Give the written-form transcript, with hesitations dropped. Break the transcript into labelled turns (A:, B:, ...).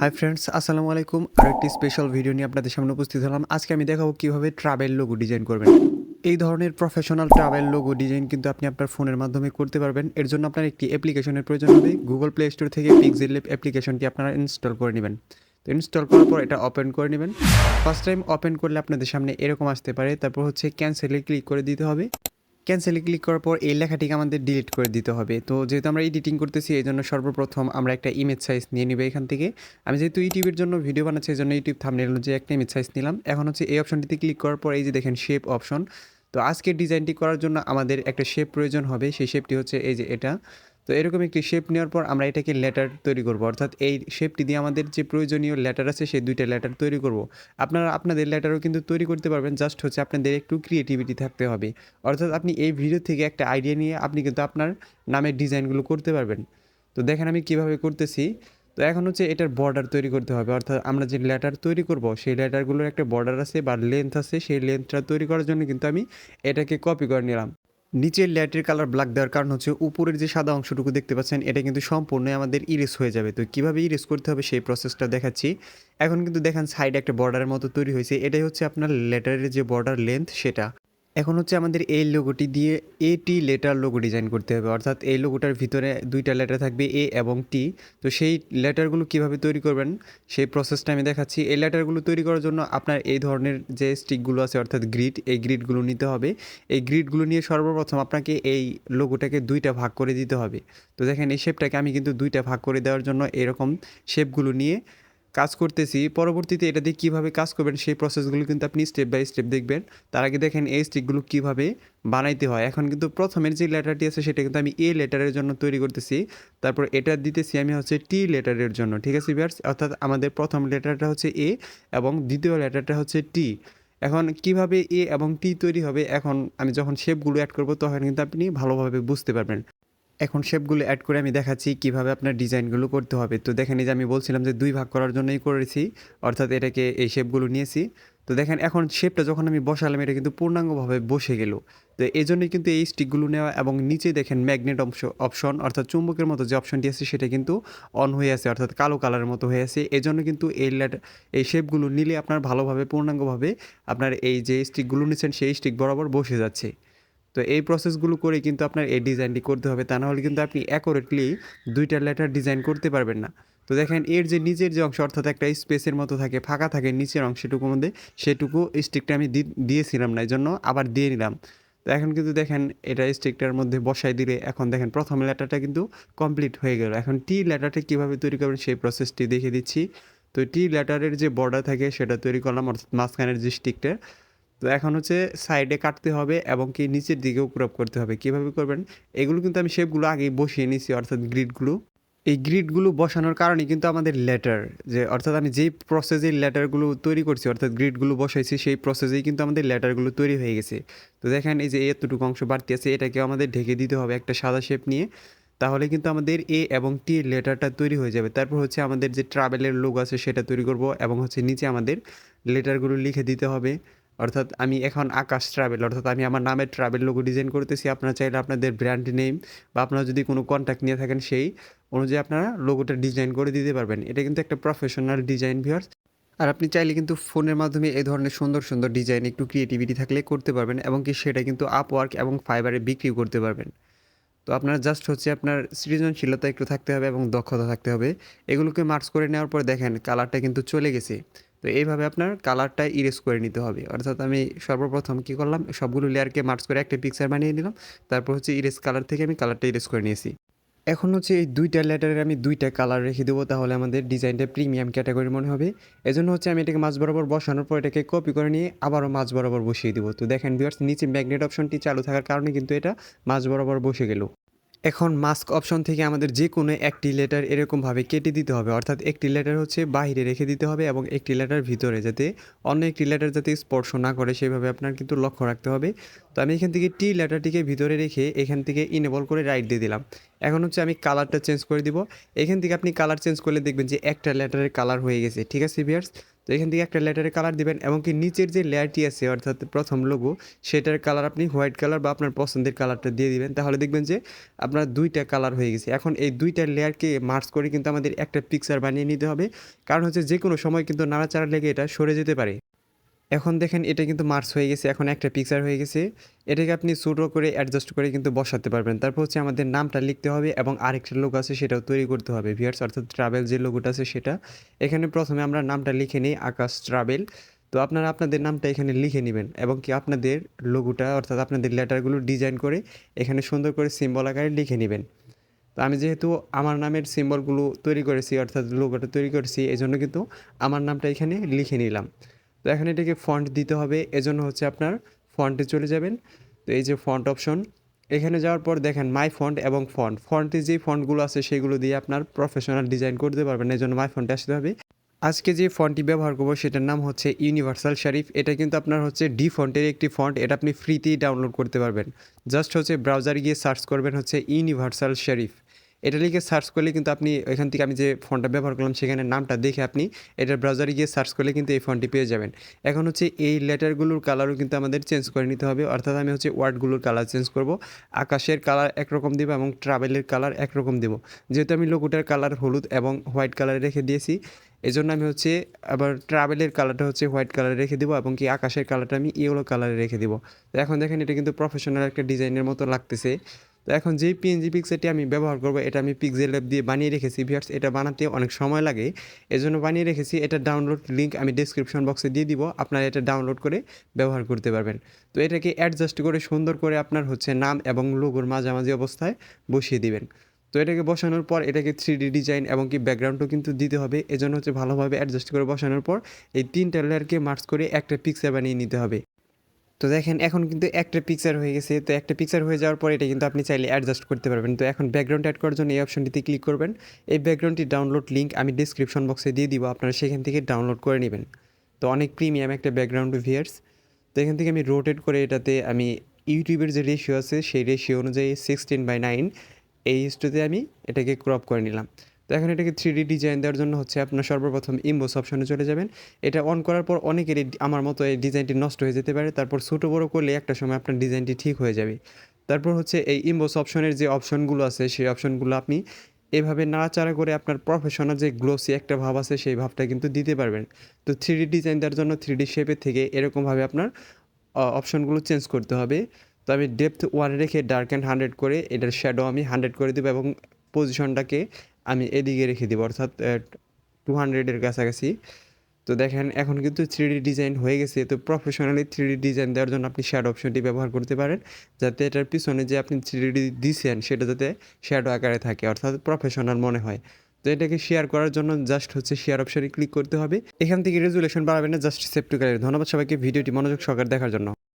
A: Hi friends, আসসালামু আলাইকুম। আরেকটি স্পেশাল ভিডিও নিয়ে আপনাদের সামনে উপস্থিত হলাম। আজকে আমি দেখাবো কিভাবে ট্রাভেল লোগো ডিজাইন করবেন। এই ধরনের প্রফেশনাল ট্রাভেল লোগো ডিজাইন কিন্তু আপনি আপনার ফোনের মাধ্যমে করতে পারবেন। এর জন্য আপনার একটি অ্যাপ্লিকেশনের প্রয়োজন হবে। গুগল প্লে স্টোর থেকে পিক্সেল ল্যাব অ্যাপ্লিকেশনটি আপনারা ইনস্টল করে নেবেন। তো ইনস্টল করার পর এটা ওপেন করে নেবেন। ফার্স্ট টাইম ওপেন করলে আপনাদের সামনে এরকম আসতে পারে। তারপর হচ্ছে ক্যান্সেলে ক্লিক করে দিতে হবে। ক্যান্সেলে ক্লিক করার পর এই লেখাটিকে আমাদের ডিলিট করে দিতে হবে। তো যেহেতু আমরা এডিটিং করতেছি, এই জন্য সর্বপ্রথম আমরা একটা ইমেজ সাইজ নিয়ে নিব এখান থেকে। আমি যেহেতু ইউটিউবের জন্য ভিডিও বানাচ্ছি, এই জন্য ইউটিউব থাম্বনেল যে একটা ইমেজ সাইজ নিলাম। এখন হচ্ছে এই অপশনটিতে ক্লিক করার পর এই যে দেখেন শেপ অপশন। তো আজকের ডিজাইনটি করার জন্য আমাদের একটা শেপ প্রয়োজন হবে। সেই শেপটি হচ্ছে এই যে এটা। তো এরকম একটি শেপ নেওয়ার পর আমরা এটাকে লেটার তৈরি করব, অর্থাৎ এই শেপটি দিয়ে আমাদের যে প্রয়োজনীয় লেটার আছে সেই দুইটা লেটার তৈরি করব। আপনারা আপনাদের লেটারও কিন্তু তৈরি করতে পারবেন, জাস্ট হচ্ছে আপনাদের একটু ক্রিয়েটিভিটি থাকতে হবে। অর্থাৎ আপনি এই ভিডিও থেকে একটা আইডিয়া নিয়ে আপনি কিন্তু আপনার নামের ডিজাইনগুলো করতে পারবেন। তো দেখেন আমি কিভাবে করতেছি। তো এখন হচ্ছে এটার বর্ডার তৈরি করতে হবে, অর্থাৎ আমরা যে লেটার তৈরি করব সেই লেটারগুলোর একটা বর্ডার আছে বা লেন্থ আছে, সেই লেন্থটা তৈরি করার জন্য কিন্তু আমি এটাকে কপি করে নিলাম। নিচের লেয়ারটির কালার ব্ল্যাক দেওয়ার কারণ হচ্ছে উপরের যে সাদা অংশটুকু দেখতে পাচ্ছেন এটা কিন্তু সম্পূর্ণ আমাদের ইরেজ হয়ে যাবে। তো কীভাবে ইরেজ করতে হবে সেই প্রসেসটা দেখাচ্ছি। এখন কিন্তু দেখেন সাইডে একটা বর্ডারের মতো তৈরি হয়েছে, এটাই হচ্ছে আপনার লেটারের যে বর্ডার লেন্থ সেটা। এখন হচ্ছে আমাদের এই লোগোটি দিয়ে এটি লেটার লোগো ডিজাইন করতে হবে, অর্থাৎ এই লোগোটার ভিতরে দুইটা লেটার থাকবে, এ এবং টি। তো সেই লেটারগুলো কিভাবে তৈরি করবেন সেই প্রসেসটা আমি দেখাচ্ছি। এই লেটারগুলো তৈরি করার জন্য আপনার এই ধরনের যে স্টিকগুলো আছে অর্থাৎ গ্রিড, এই গ্রিডগুলো নিতে হবে। এই গ্রিডগুলো নিয়ে সর্বপ্রথম আপনাকে এই লোগোটাকে দুইটা ভাগ করে দিতে হবে। তো দেখেন এই শেপটাকে আমি কিন্তু দুইটা ভাগ করে দেওয়ার জন্য এরকম শেপগুলো নিয়ে কাজ করতেছি। পরবর্তীতে এটা দিয়ে কীভাবে কাজ করবেন সেই প্রসেসগুলো কিন্তু আপনি স্টেপ বাই স্টেপ দেখবেন। তার আগে দেখেন এই স্টিকগুলো কীভাবে বানাইতে হয়। এখন কিন্তু প্রথমের যে লেটারটি আছে সেটা কিন্তু আমি এ লেটারের জন্য তৈরি করতেছি। তারপর এটা দিতেছি আমি হচ্ছে টি লেটারের জন্য, ঠিক আছে ভিউয়ার্স? অর্থাৎ আমাদের প্রথম লেটারটা হচ্ছে এ এবং দ্বিতীয় লেটারটা হচ্ছে টি। এখন কিভাবে এ এবং টি তৈরি হবে, এখন আমি যখন শেপগুলো অ্যাড করব তখন কিন্তু আপনি ভালোভাবে বুঝতে পারবেন। এখন শেপগুলো অ্যাড করে আমি দেখাচ্ছি কিভাবে আপনার ডিজাইনগুলো করতে হবে। তো দেখেন এই যে আমি বলছিলাম যে 2 ভাগ করার জন্যই করেছি, অর্থাৎ এটাকে এই শেপগুলো নিয়েছি। তো দেখেন এখন শেপটা যখন আমি বসালাম এটা কিন্তু পূর্ণাঙ্গভাবে বসে গেল। তো এজন্যই কিন্তু এই স্টিকগুলো নেওয়া এবং নিচে দেখেন ম্যাগনেট অপশন অর্থাৎ চুম্বকের মতো যে অপশনটি আছে সেটা কিন্তু অন হয়ে আছে, অর্থাৎ কালো কালারের মতো হয়ে আছে। এজন্য কিন্তু এই শেপগুলো নিলে আপনার ভালোভাবে পূর্ণাঙ্গভাবে আপনার এই যে স্টিকগুলো নিচ্ছেন সেই স্টিক বরাবর বসে যাচ্ছে। তো এই প্রসেসগুলো করে কিন্তু আপনার এই ডিজাইনটি করতে হবে, তা নাহলে কিন্তু আপনি অ্যাকুরেটলি দুইটা লেটার ডিজাইন করতে পারবেন না। তো দেখেন এর যে নিচের যে অংশ অর্থাৎ একটা স্পেসের মতো থাকে, ফাঁকা থাকে নিচের অংশটুকুর মধ্যে, সেটুকু স্টিকটা আমি দিয়েছিলাম না, এই জন্য আবার দিয়ে নিলাম। তো এখন কিন্তু দেখেন এটা স্টিকটার মধ্যে বসাই দিলে এখন দেখেন প্রথম লেটারটা কিন্তু কমপ্লিট হয়ে গেল। এখন টি লেটারটা কীভাবে তৈরি করবেন সেই প্রসেসটি দেখিয়ে দিচ্ছি। তো টি লেটারের যে বর্ডার থাকে সেটা তৈরি করলাম, অর্থাৎ মাঝখানের যে স্টিকটা। তো এখন হচ্ছে সাইডে কাটতে হবে এবং কি নিচের দিকেও ক্রপ করতে হবে। কীভাবে করবেন এগুলো কিন্তু আমি শেপগুলো আগেই বসিয়ে নিয়েছি, অর্থাৎ গ্রিডগুলো। এই গ্রিডগুলো বসানোর কারণেই কিন্তু আমাদের লেটার যে অর্থাৎ আমি যেই প্রসেসে লেটারগুলো তৈরি করছি অর্থাৎ গ্রিডগুলো বসাইছি সেই প্রসেসেই কিন্তু আমাদের লেটারগুলো তৈরি হয়ে গেছে। তো দেখেন এই যে এতটুকু অংশ বাড়তি আছে এটাকেও আমাদের ঢেকে দিতে হবে একটা সাদা শেপ নিয়ে। তাহলে কিন্তু আমাদের এ এবং টি লেটারটা তৈরি হয়ে যাবে। তারপর হচ্ছে আমাদের যে ট্রাভেলের লোগো আছে সেটা তৈরি করব এবং হচ্ছে নিচে আমাদের লেটারগুলো লিখে দিতে হবে। অর্থাৎ আমি এখন আকাশ ট্রাভেল, অর্থাৎ আমি আমার নামের ট্রাভেল লোগো ডিজাইন করতেছি। আপনারা চাইলে আপনাদের ব্র্যান্ড নেম বা আপনারা যদি কোনো কন্ট্যাক্ট নিয়ে থাকেন সেই অনুযায়ী আপনারা লোগোটা ডিজাইন করে দিতে পারবেন। এটা কিন্তু একটা প্রফেশনাল ডিজাইন ভিউয়ার্স। আর আপনি চাইলে কিন্তু ফোনের মাধ্যমে এই ধরনের সুন্দর সুন্দর ডিজাইন একটু ক্রিয়েটিভিটি থাকলে করতে পারবেন এবং কি সেটা কিন্তু আপওয়ার্ক এবং ফাইবারে বিক্রিও করতে পারবেন। তো আপনার জাস্ট হচ্ছে আপনার সৃজনশীলতা একটু থাকতে হবে এবং দক্ষতা থাকতে হবে। এগুলোকে মার্কস করে নেওয়ার পর দেখেন কালারটা কিন্তু চলে গেছে। তো এইভাবে আপনার কালারটা ইরেজ করে নিতে হবে। অর্থাৎ আমি সর্বপ্রথম কী করলাম, সবগুলো লেয়ারকে মার্কস করে একটা পিকচার বানিয়ে নিলাম। তারপর হচ্ছে ইরেজ কালার থেকে আমি কালারটা ইরেজ করে নিয়েছি। এখন হচ্ছে এই দুইটা লেটারের আমি দুইটা কালার রেখে দেবো, তাহলে আমাদের ডিজাইনটা প্রিমিয়াম ক্যাটাগরি মনে হবে। এজন্য হচ্ছে আমি এটাকে মাঝ বরাবর বসানোর পর এটাকে কপি করে নিয়ে আবারও মাঝ বরাবর বসিয়ে দেবো। তো দেখেন ভিউয়ার্স নিচে ম্যাগনেট অপশনটি চালু থাকার কারণে কিন্তু এটা মাঝ বরাবর বসে গেল। এখন মাস্ক অপশন থেকে আমাদের যে কোনো একটি লেটার এরকমভাবে কেটে দিতে হবে, অর্থাৎ একটি লেটার হচ্ছে বাইরে রেখে দিতে হবে এবং একটি লেটার ভিতরে, যাতে অন্য একটি লেটার যাতে স্পর্শ না করে সেভাবে আপনার কিন্তু লক্ষ্য রাখতে হবে। তো আমি এখান থেকে টি লেটারটিকে ভিতরে রেখে এখান থেকে ইনেবল করে রাইট দিয়ে দিলাম। এখন হচ্ছে আমি কালারটা চেঞ্জ করে দিব। এখান থেকে আপনি কালার চেঞ্জ করলে দেখবেন যে একটা লেটারের কালার হয়ে গেছে, ঠিক আছে ভিউয়ার্স? তো এখান থেকে একটা লেটারের কালার দিবেন এবং কি নিচের যে লেয়ারটি আছে অর্থাৎ প্রথম লোগো সেটার কালার আপনি হোয়াইট কালার বা আপনার পছন্দের কালারটা দিয়ে দিবেন। তাহলে দেখবেন যে আপনার 2টা কালার হয়ে গেছে। এখন এই 2টা লেয়ারকে মার্জ করে কিন্তু আমাদের একটা পিকচার বানিয়ে নিতে হবে। কারণ হচ্ছে যেকোনো সময় কিন্তু নাড়াচাড়া লেগে এটা সরে যেতে পারে। এখন দেখেন এটা কিন্তু মার্চ হয়ে গেছে, এখন একটা পিকচার হয়ে গেছে। এটাকে আপনি ছোটো করে অ্যাডজাস্ট করে কিন্তু বসাতে পারবেন। তারপর হচ্ছে আমাদের নামটা লিখতে হবে এবং আরেকটা লোগো আছে সেটাও তৈরি করতে হবে ভিউয়ার্স, অর্থাৎ ট্রাভেল যে লোগোটা আছে সেটা। এখানে প্রথমে আমরা নামটা লিখে নিই আকাশ ট্রাভেল। তো আপনারা আপনাদের নামটা এখানে লিখে নেবেন এবং কি আপনাদের লোগোটা অর্থাৎ আপনাদের লেটারগুলো ডিজাইন করে এখানে সুন্দর করে সিম্বল আকারে লিখে নেবেন। তো আমি যেহেতু আমার নামের সিম্বলগুলো তৈরি করেছি অর্থাৎ লোগোটা তৈরি করেছি এজন্য কিন্তু আমার নামটা এখানে লিখে নিলাম। তো এখন এটাকে ফন্ট দিতে হবে, এজন্য হচ্ছে আপনার ফন্টে চলে যাবেন। তো এই যে ফন্ট অপশন, এখানে যাওয়ার পর দেখেন মাই ফন্ট এবং ফন্টে যেই ফন্টগুলো আছে সেগুলো দিয়ে আপনার প্রফেশনাল ডিজাইন করতে পারবেন, এই জন্য মাই ফন্টে আসতে হবে। আজকে যে ফন্টটি ব্যবহার করবো সেটার নাম হচ্ছে ইউনিভার্সাল শরীফ। এটা কিন্তু আপনার হচ্ছে ডি ফন্টের একটি ফন্ট, এটা আপনি ফ্রিতেই ডাউনলোড করতে পারবেন। জাস্ট হচ্ছে ব্রাউজারে গিয়ে সার্চ করবেন হচ্ছে ইউনিভার্সাল শরীফ, এটা লিখে সার্চ করলে কিন্তু আপনি এখান থেকে আমি যে ফন্টটা ব্যবহার করলাম সেখানে নামটা দেখে আপনি এটার ব্রাউজারে গিয়ে সার্চ করলে কিন্তু এই ফন্টটি পেয়ে যাবেন। এখন হচ্ছে এই লেটারগুলোর কালারও কিন্তু আমাদের চেঞ্জ করে নিতে হবে, অর্থাৎ আমি হচ্ছে ওয়ার্ডগুলোর কালার চেঞ্জ করব। আকাশের কালার একরকম দেবো এবং ট্রাভেলের কালার একরকম দেবো। যেহেতু আমি লোগোটার কালার হলুদ এবং হোয়াইট কালারে রেখে দিয়েছি এই জন্য আমি হচ্ছে আবার ট্রাভেলের কালারটা হচ্ছে হোয়াইট কালারে রেখে দেবো এবং কি আকাশের কালারটা আমি ইয়েলো কালারে রেখে দেবো। তো এখন দেখেন এটা কিন্তু প্রফেশনাল একটা ডিজাইনের মতো লাগতেছে। তো এখন যেই পিএনজি পিকচারটি আমি ব্যবহার করবো এটা আমি পিক্সেল ল্যাব দিয়ে বানিয়ে রেখেছি ভিউয়ার্স, এটা বানাতে অনেক সময় লাগে এজন্য বানিয়ে রেখেছি। এটা ডাউনলোড লিঙ্ক আমি ডেসক্রিপশন বক্সে দিয়ে দিব, আপনারা এটা ডাউনলোড করে ব্যবহার করতে পারবেন। তো এটাকে অ্যাডজাস্ট করে সুন্দর করে আপনার হচ্ছে নাম এবং লোগোর মাঝামাঝি অবস্থায় বসিয়ে দিবেন। তো এটাকে বসানোর পর এটাকে 3D ডিজাইন এবং কি ব্যাকগ্রাউন্ডও কিন্তু দিতে হবে, এজন্য হচ্ছে ভালোভাবে অ্যাডজাস্ট করে বসানোর পর এই 3টা লেয়ারকে মার্জ করে একটা পিকচার বানিয়ে নিতে হবে। তো দেখেন এখন কিন্তু একটা পিকচার হয়ে গেছে। তো একটা পিকচার হয়ে যাওয়ার পর এটা কিন্তু আপনি চাইলে অ্যাডজাস্ট করতে পারবেন। তো এখন ব্যাকগ্রাউন্ড অ্যাড করার জন্য এই অপশনটিতে ক্লিক করবেন। এই ব্যাকগ্রাউন্ডটি ডাউনলোড লিঙ্ক আমি ডিসক্রিপশন বক্সে দিয়ে দিব, আপনারা সেখান থেকে ডাউনলোড করে নেবেন। তো অনেক প্রিমিয়াম একটা ব্যাকগ্রাউন্ড ভিউয়ার্স। তো এখান থেকে আমি রোটেট করে এটাতে আমি ইউটিউবের যে রেশিও আছে সেই রেশিও অনুযায়ী 16:9 এই হিস্টোতে আমি এটাকে ক্রপ করে নিলাম। তো এখন এটাকে 3D ডিজাইন দেওয়ার জন্য হচ্ছে আপনার সর্বপ্রথম ইমবোস অপশনে চলে যাবেন। এটা অন করার পর অনেকেরই আমার মতো এই ডিজাইনটি নষ্ট হয়ে যেতে পারে, তারপর ছোটো বড়ো করলে একটা সময় আপনার ডিজাইনটি ঠিক হয়ে যাবে। তারপর হচ্ছে এই ইমবোস অপশনের যে অপশনগুলো আছে সেই অপশনগুলো আপনি এভাবে নাড়াচাড়া করে আপনার প্রফেশনাল যে গ্লোসি একটা ভাব আছে সেই ভাবটা কিন্তু দিতে পারবেন। তো 3D ডিজাইন দেওয়ার জন্য 3D শেপের থেকে এরকমভাবে আপনার অপশনগুলো চেঞ্জ করতে হবে। তো আমি ডেপথ 1 রেখে ডার্ক অ্যান্ড 100 করে এটার শ্যাডো আমি 100 করে দেবো এবং পজিশনটাকে আমি এদিকে রেখে দেবো অর্থাৎ 200-এর কাছাকাছি। তো দেখেন এখন কিন্তু 3D ডিজাইন হয়ে গেছে। তো প্রফেশনালি 3D ডিজাইন দেওয়ার জন্য আপনি শ্যাডো অপশনটি ব্যবহার করতে পারেন, যাতে এটার পিছনে যে আপনি 3D দিছেন সেটা যাতে শ্যাডো আকারে থাকে অর্থাৎ প্রফেশনাল মনে হয়। তো এটাকে শেয়ার করার জন্য জাস্ট হচ্ছে শেয়ার অপশনে ক্লিক করতে হবে। এখান থেকে রেজুলেশন বাড়াবেন না, জাস্ট সেভ টু গ্যালারি। ধন্যবাদ সবাইকে ভিডিওটি মনোযোগ সহকারে দেখার জন্য।